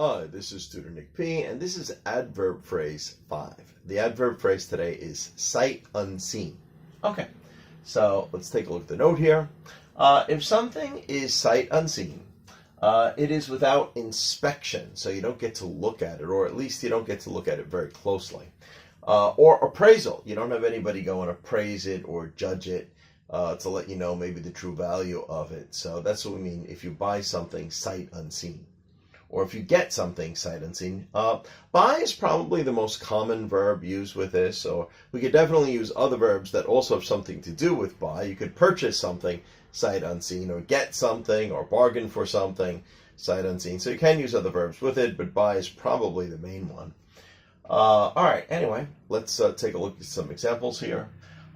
Hi, this is Tutor Nick P, and this is adverb phrase 5. The adverb phrase today is sight unseen. Okay, so let's take a look at the note here. If something is sight unseen, it is without inspection, so you don't get to look at it, or at least you don't get to look at it very closely. Or appraisal, you don't have anybody go and appraise it or judge it to let you know maybe the true value of it. So that's what we mean if you buy something sight unseen. Or if you get something sight unseen. Buy is probably the most common verb used with this, or we could definitely use other verbs that also have something to do with buy. You could purchase something sight unseen, or get something, or bargain for something sight unseen. So you can use other verbs with it, but buy is probably the main one. All right, anyway, let's take a look at some examples here.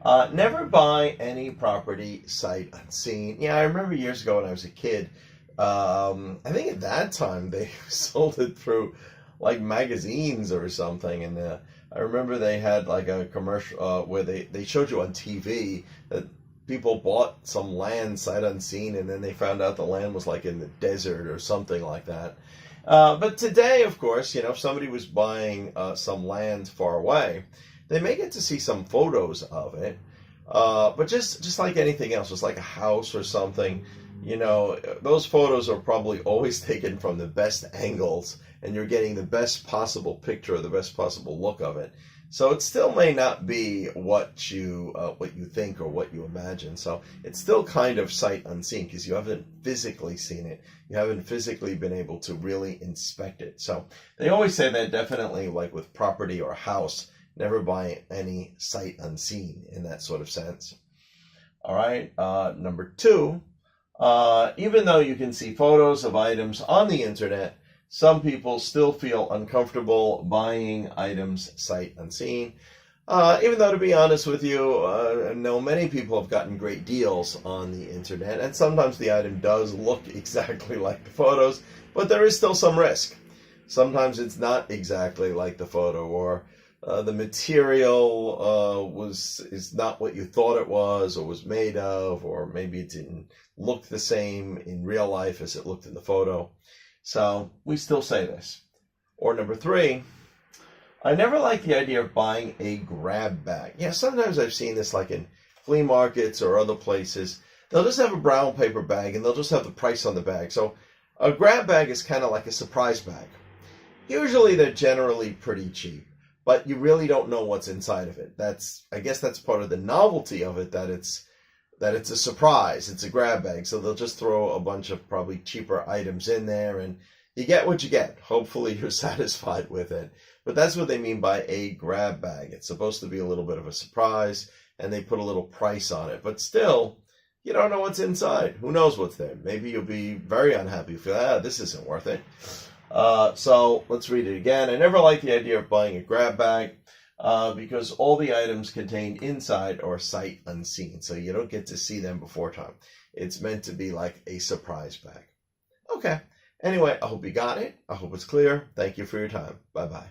Never buy any property sight unseen. Yeah, I remember years ago when I was a kid, I think at that time they sold it through like magazines or something, and I remember they had like a commercial where they showed you on TV that people bought some land sight unseen, and then they found out the land was like in the desert or something like that. But today, of course, if somebody was buying some land far away, they may get to see some photos of it. But just like anything else, just like a house or something, those photos are probably always taken from the best angles, and you're getting the best possible picture, the best possible look of it. So it still may not be what you think or what you imagine. So it's still kind of sight unseen because you haven't physically seen it. You haven't physically been able to really inspect it. So they always say that definitely, like with property or a house, never buy any sight unseen in that sort of sense. All right, number 2. Even though you can see photos of items on the internet, some people still feel uncomfortable buying items sight unseen. Even though, to be honest with you, I know many people have gotten great deals on the internet, and sometimes the item does look exactly like the photos, but there is still some risk. Sometimes it's not exactly like the photo, or the material is not what you thought it was or was made of, or maybe it didn't look the same in real life as it looked in the photo. So we still say this. Or number 3, I never like the idea of buying a grab bag. Yeah, sometimes I've seen this like in flea markets or other places. They'll just have a brown paper bag and they'll just have the price on the bag. So a grab bag is kind of like a surprise bag. Usually they're generally pretty cheap, but you really don't know what's inside of it. I guess that's part of the novelty of it, that it's a surprise. It's a grab bag, so they'll just throw a bunch of probably cheaper items in there, and you get what you get. Hopefully you're satisfied with it. But that's what they mean by a grab bag. It's supposed to be a little bit of a surprise, and they put a little price on it. But still, you don't know what's inside. Who knows what's there? Maybe you'll be very unhappy if this isn't worth it. So let's read it again. I never like the idea of buying a grab bag because all the items contained inside are sight unseen. So you don't get to see them before time. It's meant to be like a surprise bag. Okay. Anyway, I hope you got it. I hope it's clear. Thank you for your time. Bye-bye.